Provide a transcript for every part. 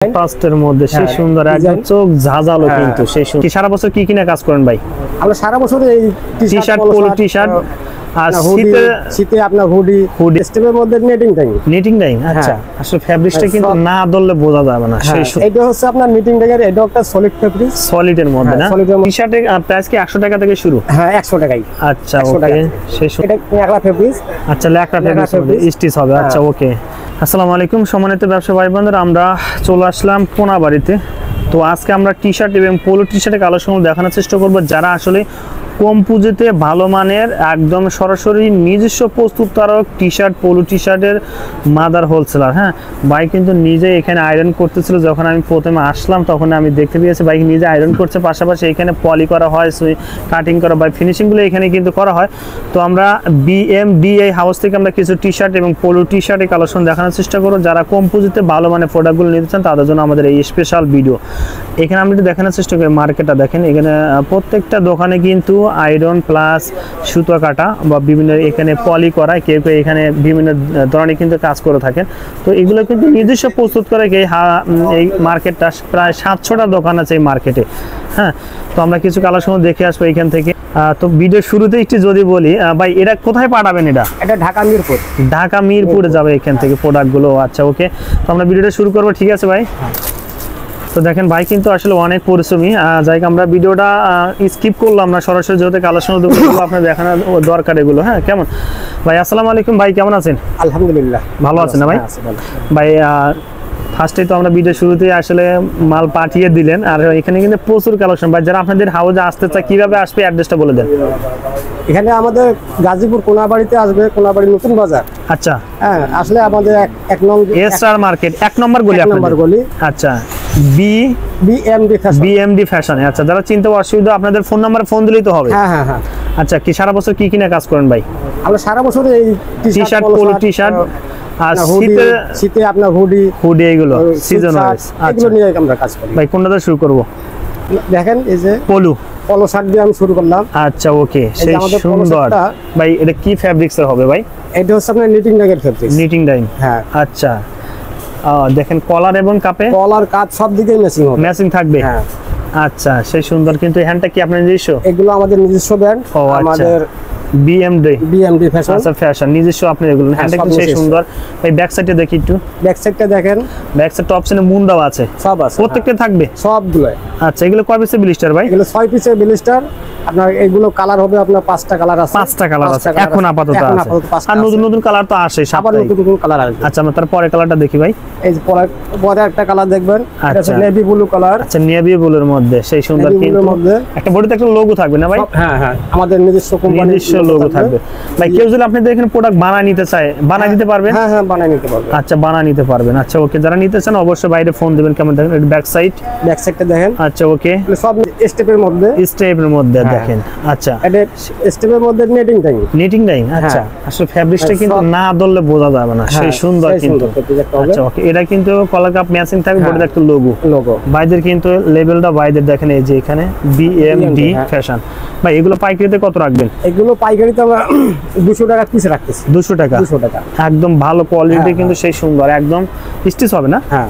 পাঁচটার মধ্যে সেই সুন্দর একদম চোখ ঝাঁঝালো কিন্তু সেই সুন্দর। সারা বছর কি কিনে কাজ করেন ভাই? আমরা সারা বছর এই টি-শার্ট, পোলো টি-শার্ট আর শীতে আপনার হুডি স্টেপের মধ্যে নিটিং ডাইং। আচ্ছা, আসলে ফেব্রিকটা কিন্তু না ধরলে বোঝা যাবে না। সেই এটা হচ্ছে আপনার নিটিং ডাইং এর, এটা একটা সলিড ফেব্রিক, সলিডের মধ্যে না। টি-শার্টের প্রাইস কি 100 টাকা থেকে শুরু? হ্যাঁ 100 টাকাই। আচ্ছা ওকে, সেই এটা ল্যাকড়া ফেব্রিক। আচ্ছা, ল্যাকড়া ফেব্রিক স্টিচ হবে। আচ্ছা ওকে। আসসালামু আলাইকুম সম্মানিত ব্যবসা ভাই বোনেরা, আমরা চলে আসলাম কোনাবাড়িতে। তো আজকে আমরা টি-শার্ট এবং পোলো টি-শার্টের কালেকশন দেখানোর চেষ্টা করব, যারা আসলে কম পুঁজিতে ভালো মানের একদম সরাসরি নিজস্ব প্রস্তুতকারক টি-শার্ট, পোলো টি-শার্টের মাদার হোলসেলার। হ্যাঁ, ভাই কিন্তু নিজে এখানে আয়রন করতেছিল। যখন আমি প্রথমে আসলাম তখন আমি দেখতে পেয়েছি ভাই নিজে আয়রন করছে, পাশাপাশি এখানে পলি করা হয়, কাটিং করা হয়, ফিনিশিংগুলো এখানে কিন্তু করা হয়। তো আমরা বিএমডিআই হাউস থেকে আমরা কিছু টি-শার্ট এবং পোলো টি-শার্টের কালেকশন দেখানোর চেষ্টা করব। যারা কম পুঁজিতে ভালো মানের প্রোডাক্টগুলো নিতে চান তাদের জন্য আমাদের এই স্পেশাল ভিডিও। এখানে আমরা একটু দেখানোর চেষ্টা করি মার্কেটটা। দেখেন এখানে প্রত্যেকটা দোকানে কিন্তু আয়রন প্লাস সুতো কাটা বা বিভিন্ন এখানে পলি করা, কেউ কেউ এখানে বিভিন্ন ধরনের কিন্তু কাজ করে থাকেন। তো এগুলো কিন্তু নিজস্ব প্রস্তুত করে এই মার্কেটটা প্রায় 700টা দোকান আছে এই মার্কেটে। হ্যাঁ, তো আমরা কিছু কালেকশন দেখে আসবো এখান থেকে। তো ভিডিও শুরুতে একটু যদি বলি ভাই, এটা কোথায় পাঠাবেন? এটা ঢাকা মিরপুর। ঢাকা মিরপুরে যাবে এখান থেকে প্রোডাক্টগুলো। আচ্ছা ওকে, তো আমরা ভিডিওটা শুরু করবো। ঠিক আছে ভাই। তো দেখেন ভাই কিন্তু আসলে অনেক পরিশ্রমী। যাই আমরা ভিডিওটা স্কিপ করলাম না, সরাসরি যেহেতু কালেকশন আপনার দেখানোর দরকার এগুলো। হ্যাঁ, কেমন ভাই? আসসালামু আলাইকুম ভাই, কেমন আছেন? আলহামদুলিল্লাহ ভালো আছেন না ভাই? ভাই ফার্স্টে তো আমরা ভিডিও শুরুতে আসলে মাল পাঠিয়ে দিলেন, আর এখানে কিন্তু প্রচুর কালেকশন। ভাই যারা আপনাদের হাউজে আসতে চায় কিভাবে আসবে, অ্যাড্রেসটা বলে দেন। এখানে আমাদের গাজীপুর কোনাবাড়িতে আসবে, কোনাবাড়ি নতুন বাজার। আচ্ছা, হ্যাঁ, আসলে আমাদের এক নম্বর এসআর মার্কেট 1 নম্বর গলি। 1 নম্বর গলি। আচ্ছা, বিএমডি ফ্যাশন। আচ্ছা, যারা চিনতে অসুবিধা আপনাদের ফোন নাম্বারে ফোন দিলেই তো হবে। হ্যাঁ হ্যাঁ হ্যাঁ। আচ্ছা, কি সারা বছর কি কিনে কাজ করেন ভাই? আমরা সারা বছর এই টি-শার্ট, পোলো টি-শার্ট আর শীতে আপনার হুডি এগুলো সিজন ওয়াইজ এগুলো নিয়ে আমরা কাজ করি। ভাই কোনটা দিয়ে শুরু করব? দেখেন এই যে পলো শার্ট দিয়ে আমি শুরু করলাম। আচ্ছা ওকে, সেই সুন্দর। ভাই এটা কি ফেব্রিক্সের হবে ভাই? এটা হচ্ছে আপনার নিটিং ডাইং এর ফেব্রিক। Knitting dyeing. হ্যাঁ। আচ্ছা, দেখেন কলার এবং কলার কাজ সব দিকে ম্যাচিং থাকবে। হ্যাঁ। আচ্ছা, সেই সুন্দর। কিন্তু হ্যান্ডটা কি আপনার নিজস্ব? এগুলো আমাদের নিজস্ব ব্র্যান্ড। আমাদের বিএমডি ফ্যাশন। আচ্ছা, ফ্যাশন নিজস্ব আপনি এগুলো। হ্যান্ডটা কিন্তু সেই সুন্দর। ভাই ব্যাক সাইডে দেখি একটু। ব্যাক সাইডটা দেখেন। ব্যাক সাইড টপ সাইডে মুন দাও আছে, সব আছে, প্রত্যেকটা থাকবে সবগুলো। আচ্ছা, এগুলো কয় পিসের ব্লিস্টার ভাই? এগুলো 6 পিসের ব্লিস্টার। আপনার এগুলো কালার হবে আপনার 5টা কালার আছে। 5টা কালার আছে এখন আপাতত আছে, আর নতুন নতুন কালার তো আসে, আবার নতুন নতুন কালার আসবে। আচ্ছা, আমরা তারপরে কালারটা দেখি ভাই। এই যে পরে একটা কালার দেখবেন, এটা হচ্ছে নেভি ব্লু কালার। আচ্ছা, নেভি ব্লুর মধ্যে সেই সুন্দর। কিন্তু একটা বডিতে একটা লোগো থাকবে না ভাই? হ্যাঁ হ্যাঁ, আমাদের নিজস্ব কোম্পানির নিজস্ব লোগো থাকবে। ভাই কেউ যদি আপনাদের এখানে প্রোডাক্ট বানায় নিতে চায়, বানায় দিতে পারবেন? হ্যাঁ হ্যাঁ, বানায় নিতে পারবেন। আচ্ছা, বানায় নিতে পারবেন। আচ্ছা ওকে, যারা নিতে চান অবশ্যই বাইরে ফোন দিবেন। কেমন দেখেন ব্যাক সাইডটা দেখেন। আচ্ছা ওকে, সব স্টেপের মধ্যে দেখেন। আচ্ছা, এটা স্টেপের মধ্যে নিটিং ডাইং। আচ্ছা, আসলে ফেব্রিকটা কিন্তু না ধরলে বোঝা যাবে না, সেই সুন্দর কিন্তু। আচ্ছা ওকে, এটা কিন্তু কলার কাপ ম্যাচিং থাকবে, বডিতে একটা লোগো। বাইদের কিন্তু লেভেলটা বাইদের দেখেন, এই যে এখানে বিএমডি ফ্যাশন। ভাই এগুলো পাইকারিতে কত রাখবেন? এগুলো পাইকারিতে আমরা 200 টাকা পিস রাখতেছি। 200 টাকা একদম ভালো কোয়ালিটি, কিন্তু সেই সুন্দর একদম স্টিচ হবে না? হ্যাঁ,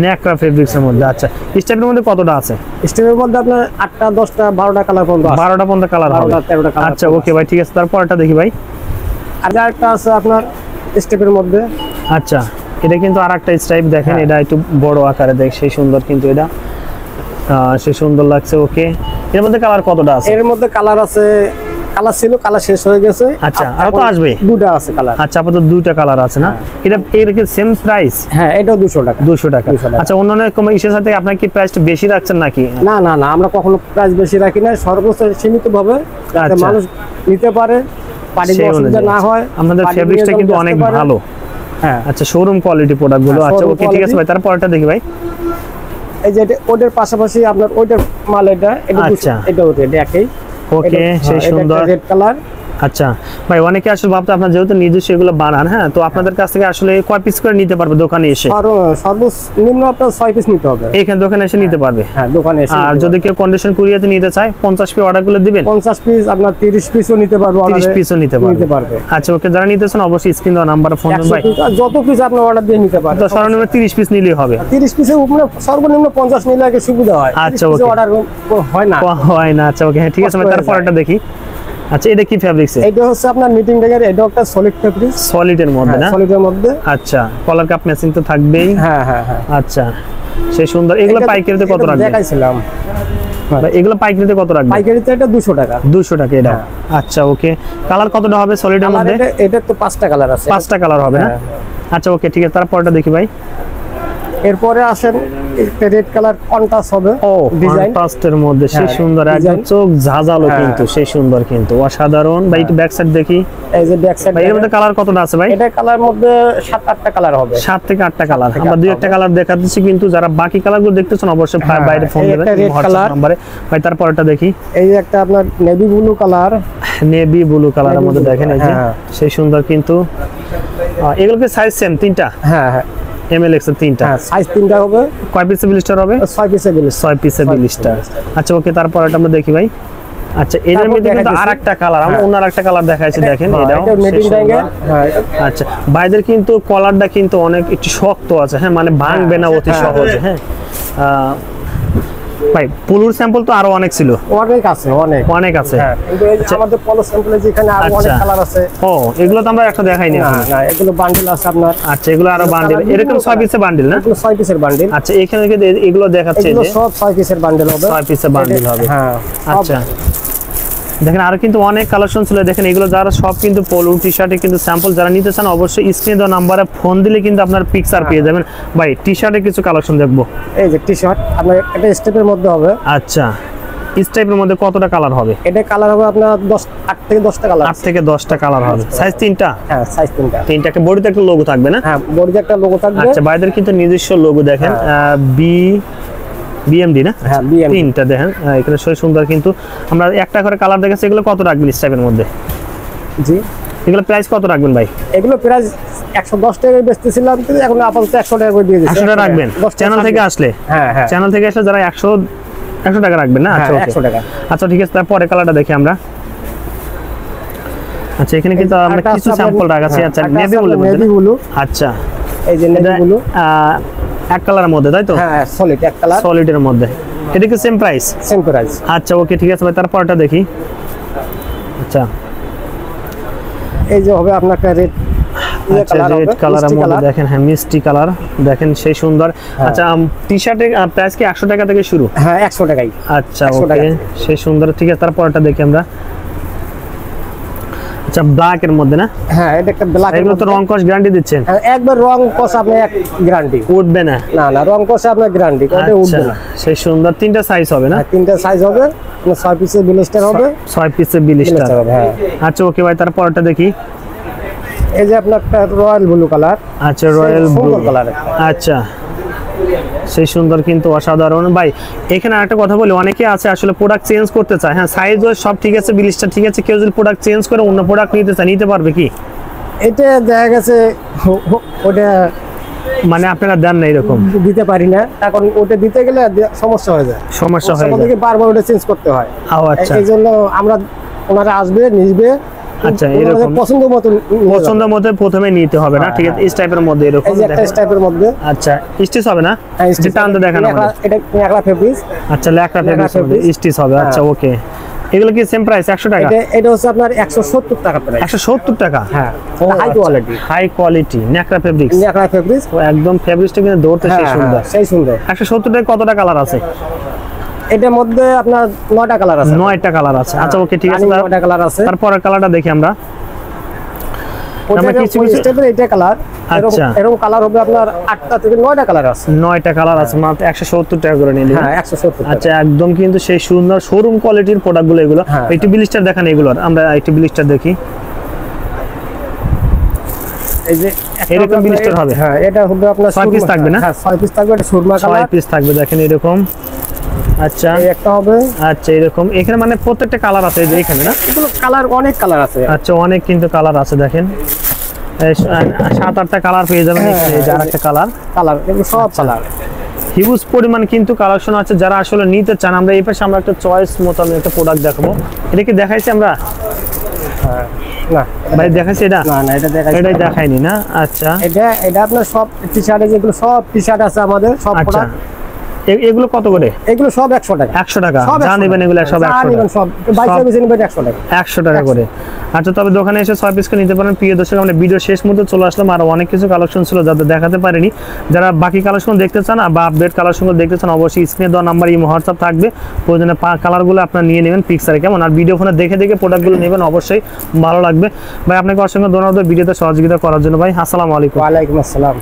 ন্যাকড়া ফেব্রিক্সের মধ্যে। আচ্ছা, স্টেপের মধ্যে কতটা আছে? স্টেপের মধ্যে আপনার 8টা 10টা 12টা কালার পর্যন্ত আছে। 12টা 15টা কালার হবে। 13টা কালার। আচ্ছা ওকে ভাই, ঠিক আছে। তারপরটা দেখি ভাই। আর একটা আছে আপনার স্টেপের মধ্যে। আচ্ছা, এটা কিন্তু আরেকটা স্টাইপ দেখেন, এটা একটু বড় আকারে দেখ, সেই সুন্দর কিন্তু এটা সেই সুন্দর লাগছে। ওকে, এর মধ্যে কালার কতটা আছে? এর মধ্যে কালার আছে, কালার ছিল, কালার শেষ হয়ে গেছে। আচ্ছা, আর তো আসবে। 2টা আছে কালার। আচ্ছা, আপাতত 2টা কালার আছে না? এটা এর কি সেম প্রাইস? হ্যাঁ, এটাও 200 টাকা। 200 টাকা। আচ্ছা, অন্যান্য কোনো ইসের সাথে আপনার কি প্রাইসটা বেশি রাখছেন নাকি? না না না, আমরা কখনো প্রাইস বেশি রাখি না, সর্বোচ্চ সীমিত ভাবে যাতে মানুষ নিতে পারে, পানির অসুবিধা না হয়। আমাদের ফেব্রিকটা কিন্তু অনেক ভালো। হ্যাঁ। আচ্ছা, শোরুম কোয়ালিটি প্রোডাক্টগুলো। আচ্ছা ওকে, ঠিক আছে ভাই। তারপরটা দেখি ভাই। এই যে ওটার পাশাপাশি আপনার ওইটার মাল, এটা আচ্ছা, এটা একই। ওকে, সেই সুন্দর। Red colour. আচ্ছা ভাই, অনেকে আসলে ভাবতে আপনার যেহেতু নিজস্ব এগুলো বানান, হ্যাঁ, তো আপনাদের কাছ থেকে আসলে কয় পিস করে নিতে পারবে দোকানে এসে? সর্বনিম্ন আপনার 6 পিস নিতে হবে, এখানে দোকানে এসে নিতে পারবে। হ্যাঁ দোকানে এসে। আর যদি কেউ কন্ডিশন কুরিয়াতে নিতে চায় 50 পিস অর্ডার করলে দিবেন? 50 পিস আপনার 30 পিসও নিতে পারবে, 30 পিসও নিতে পারবে। আচ্ছা ওকে, যারা নিতেছেন অবশ্যই স্ক্রিন দেওয়া নাম্বারে ফোন করুন ভাই। যত পিস আপনি অর্ডার দিয়ে নিতে পারবেন। তো সর্বনিম্ন 30 পিস নিলেই হবে। 30 পিসের উপরে সর্বনিম্ন 50 নিলে আগে সুবিধা হয়। আচ্ছা ওকে, অর্ডার হয় না, হয় না। আচ্ছা ওকে, হ্যাঁ ঠিক আছে, তারপরটা দেখি। আচ্ছা এটা কি ফেব্রিক্স? এটা হচ্ছে আপনার নিটিং ব্যাগের, এটা একটা সলিড ফেব্রিক, সলিডের মধ্যে না? সলিডের মধ্যে। আচ্ছা, কলার কাপ ম্যাচিং তো থাকবেই। হ্যাঁ হ্যাঁ হ্যাঁ। আচ্ছা সেই সুন্দর। এগুলো পাইকারিতে কত রাখবেন? দেখাইছিলাম। এগুলো পাইকারিতে কত রাখবেন? পাইকারিতে এটা 200 টাকা। 200 টাকা এটা। আচ্ছা ওকে, কালার কতটা হবে সলিডের মধ্যে? এটা তো 5টা কালার আছে। 5টা কালার হবে না? আচ্ছা ওকে ঠিক আছে, তারপরটা দেখি ভাই। এরপরে আসেন রেড কালার কন্ট্রাস্ট হবে। ও কন্ট্রাস্টের মধ্যে সেই সুন্দর, একদম চোখ ঝাঁঝালো কিন্তু, সেই সুন্দর কিন্তু অসাধারণ ভাই। একটু ব্যাক সাইড দেখি। এই যে ব্যাক সাইড, এর মধ্যে কালার কতটা আছে ভাই? এটা কালার মধ্যে 7-8টা কালার হবে। 7 থেকে 8টা কালার। আমরা 2-1টা কালার দেখাচ্ছি, কিন্তু যারা বাকি কালারগুলো দেখতেছেন অবশ্যই বাইরে ফোন দিবেন হোয়াটসঅ্যাপ নম্বরে ভাই। তারপরটা দেখি। এই যে একটা আপনার navy blue colour, navy blue কালারের মধ্যে দেখেন, এই যে সেই সুন্দর কিন্তু। এগুলোকে সাইজ সেম 3টা? হ্যাঁ হ্যাঁ, MLX এর 3টা। হ্যাঁ সাইজ 3টা হবে। কয় পিসের ব্লিস্টার হবে? 6 পিসের ব্লিস্টার। 6 পিসের ব্লিস্টার। আচ্ছা ওকে, তারপরটা আমরা দেখি ভাই। আচ্ছা এর মধ্যে কিন্তু আরেকটা কালার, আমরা অন্য আরেকটা কালার দেখাইছি, দেখেন এটাও নেটিং ব্যাগের। আচ্ছা ভাইদের কিন্তু কলারটা কিন্তু অনেক একটু শক্ত আছে, হ্যাঁ, মানে ভাঙবে না অতি সহজে। হ্যাঁ ভাই পলুর স্যাম্পল তো আরো অনেক ছিল। অনেক আছে, অনেক আছে। হ্যাঁ কিন্তু এই যে আমাদের পলো স্যাম্পলে যেখানে আরো অনেক কালার আছে। ও এগুলো তো আমরা একটা দেখাইনি। না না, এগুলো বান্ডেল আছে আপনার। আচ্ছা এগুলো আরো বান্ডেল, এরকম 6 পিসের বান্ডেল না? এগুলো 6 পিসের বান্ডেল। আচ্ছা এখানে কিন্তু এগুলো দেখাচ্ছে, এগুলো সব 6 পিসের বান্ডেল হবে। 6 পিসের বান্ডেল হবে। হ্যাঁ আচ্ছা দেখেন আরো কিন্তু অনেক কালেকশন ছিল। দেখেন এগুলো যারা সব কিন্তু পলো টি শার্টে কিন্তু স্যাম্পল যারা নিতে চান অবশ্যই স্ক্রিনে দেওয়া নাম্বারে ফোন দিলে কিন্তু আপনার পিকচার পেয়ে যাবেন। ভাই টি শার্টে কিছু কালেকশন দেখবো। এই যে টি শার্ট আপনার এটা স্টেপের মধ্যে হবে। আচ্ছা স্টাইপের মধ্যে কতটা কালার হবে? এটা কালার হবে আপনার 8 থেকে 10টা কালার। 8 থেকে 10টা কালার হবে। সাইজ 3টা? হ্যাঁ সাইজ 3টা। 3টাকে বডিতে একটা লোগো থাকবে না? হ্যাঁ বডিতে একটা লোগো থাকবে। আচ্ছা ভাইদের কিন্তু নিজস্ব লোগো দেখেন, BMD না? হ্যাঁ BMD। 3টা দেখেন এখানে সেই সুন্দর কিন্তু। আমরা একটা করে কালার দেখাচ্ছি, এগুলো কত রাখবেন স্টাইপের মধ্যে? জি এগুলো প্রাইস কত রাখবেন ভাই? এগুলো প্রাইস 110 টাকায় বেচতেছিলাম, কিন্তু এখন আপাতত 100 টাকা করে দিয়ে দিচ্ছি। 100 টাকা রাখবেন চ্যানেল থেকে আসলে? হ্যাঁ হ্যাঁ, চ্যানেল থেকে আসলে যারা 100 টাকা রাখবেন না? আচ্ছা 100 টাকা। আচ্ছা ঠিক আছে, তারপরে কালারটা দেখি আমরা। আচ্ছা এখানে কিন্তু আমরা কিছু স্যাম্পল রাখাচ্ছি। আচ্ছা নেভি ব্লু। আচ্ছা এই যে নেভি ব্লু এক কালারের মধ্যে, তাই তো? হ্যাঁ সলিড এক কালার, সলিডের মধ্যে। এটা কি সেম প্রাইস? Same price. আচ্ছা ওকে ঠিক আছে ভাই, তারপরটা দেখি। আচ্ছা এই যে হবে আপনার একটা রেড রেড কালারের মধ্যে দেখেন, হ্যাঁ মিষ্টি কালার দেখেন সেই সুন্দর। আচ্ছা টি শার্টের প্রাইস কি 100 টাকা থেকে শুরু? হ্যাঁ 100 টাকাই। আচ্ছা ওকে সেই সুন্দর, ঠিক আছে তারপরটা দেখি আমরা। আচ্ছা ব্ল্যাক এর মধ্যে না? হ্যাঁ এটা একটা ব্ল্যাক। এগুলো তো রং কস গ্যারান্টি দিচ্ছেন? হ্যাঁ একবার রং কস আপনি এক গ্যারান্টি উঠবে না? না না, রং কসে আপনার গ্যারান্টি, ওটা উঠবে না। সেই সুন্দর 3টা সাইজ হবে না? 3টা সাইজ হবে, 6 পিসের ব্লিস্টার হবে। 6 পিসের ব্লিস্টার হবে। হ্যাঁ আচ্ছা ওকে ভাই, তারপরটা দেখি। এই যে আপনার একটা রয়্যাল ব্লু কালার। আচ্ছা রয়্যাল ব্লু কালার। আচ্ছা সেই সুন্দর কিন্তু অসাধারণ ভাই। এখানে আরেকটা কথা বলি, অনেকে আছে আসলে প্রোডাক্ট চেঞ্জ করতে চায়, হ্যাঁ সাইজ সব ঠিক আছে, ব্লিস্টার ঠিক আছে, কেউ যদি প্রোডাক্ট চেঞ্জ করে অন্য প্রোডাক্ট নিতে চায় নিতে পারবে কি? এটা দেখা গেছে ওটা মানে আপনারা দেন না এরকম? দিতে পারি না, কারণ ওটা দিতে গেলে সমস্যা হয়ে যায়। সমস্যা হয়ে যায়, বারবার ওটা চেঞ্জ করতে হয়। আচ্ছা এই জন্য আমরা ওনারা আসবে নিবে। আচ্ছা এরকম পছন্দ মতো প্রথমে নিতে হবে না? ঠিক আছে এই টাইপের মধ্যে এরকম এই টাইপের মধ্যে। আচ্ছা স্টিচ হবে না? স্টিচ টানতে দেখেন আমাদের। এটা লেখা ফেব্রিক। আচ্ছা লেখা ফেব্রিক স্টিচ হবে। আচ্ছা ওকে, এগুলো কি সেম প্রাইস 100 টাকা? এটা হচ্ছে আপনার 170 টাকা প্রাইস। 170 টাকা? হ্যাঁ হাই কোয়ালিটি ন্যাকড়া ফেব্রিক্স। ন্যাকড়া ফেব্রিক্স একদম ফেব্রিক্সটা কিন্তু ধরতে সেই সুন্দর, সেই সুন্দর। 170 টাকা কতটা কালার আছে? এটার মধ্যে আপনার 9টা কালার আছে। 9টা কালার আছে। আচ্ছা ওকে ঠিক আছে, 9টা কালার আছে। তারপরের কালারটা দেখি আমরা। আমরা কিছু স্টেপের এটা কালার। আচ্ছা এরকম কালার হবে আপনার 8টা থেকে 9টা কালার আছে। 9টা কালার আছে, মাত্র 170 টাকা করে নিলে। হ্যাঁ 170 টাকা। আচ্ছা একদম কিন্তু সেই সুন্দর শোরুম কোয়ালিটির প্রোডাক্টগুলো এগুলো। একটু ব্লিস্টার দেখান এগুলোর, আমরা একটু ব্লিস্টার দেখি। এই যে এরকম ব্লিস্টার হবে? হ্যাঁ এটা হবে আপনার 6 পিস থাকবে না? হ্যাঁ 6 পিস থাকবে, এটা সুরমা কালার। 6 পিস থাকবে দেখেন এরকম। আচ্ছা এই একটা হবে। আচ্ছা এরকম এখানে মানে প্রত্যেকটা কালার আছে এই যে এখানে না? এগুলো কালার অনেক কালার আছে। আচ্ছা অনেক কিন্তু কালার আছে দেখেন, 7-8টা কালার পেয়ে যাবেন এখানে। এই যে আরেকটা কালার, এগুলো সব কালার, হিউজ পরিমাণ কিন্তু কালেকশন আছে। যারা আসলে নিতে চান, আমরা এই পাশে আমরা একটা চয়েস মতো আমি একটা প্রোডাক্ট দেখাবো। এটা কি দেখাইছি আমরা? না ভাই দেখাইছি এটা? না না এটা এটাই দেখাইনি না। আচ্ছা এটা আপনার সব টি-শার্টে যেগুলো সব টি-শার্ট আছে আমাদের সব আচ্ছা প্রোডাক্ট। এগুলো কত করে? এগুলো সব 100 টাকা। 100 টাকা সব যা নেবেন এগুলো সব 100 টাকা, সব 22 বেশি নেবেন 100 টাকা। 100 টাকা করে। আচ্ছা তবে দোকানে এসে 6 পিস করে নিতে পারেন। প্রিয় দর্শক, আমরা ভিডিও শেষ মুহূর্তে চলে আসলাম। আরো অনেক কিছু কালেকশন ছিল যাদের দেখাতে পারিনি। যারা বাকি কালেকশন দেখতে চান বা আপডেট কালেকশন দেখতে চান, অবশ্যই স্ক্রিনে দেওয়া নাম্বার এই হোয়াটসঅ্যাপ থাকবে, প্রয়োজনে কালারগুলো আপনারা নিয়ে নেবেন পিকচারে, কেমন? আর ভিডিও ফোনে দেখে দেখে প্রোডাক্টগুলো নেবেন, অবশ্যই ভালো লাগবে। ভাই আপনাকে অসংখ্য ধন্যবাদ ভিডিওতে সহযোগিতা করার জন্য ভাই। আসসালামু আলাইকুম। ওয়া আলাইকুম আসসালাম।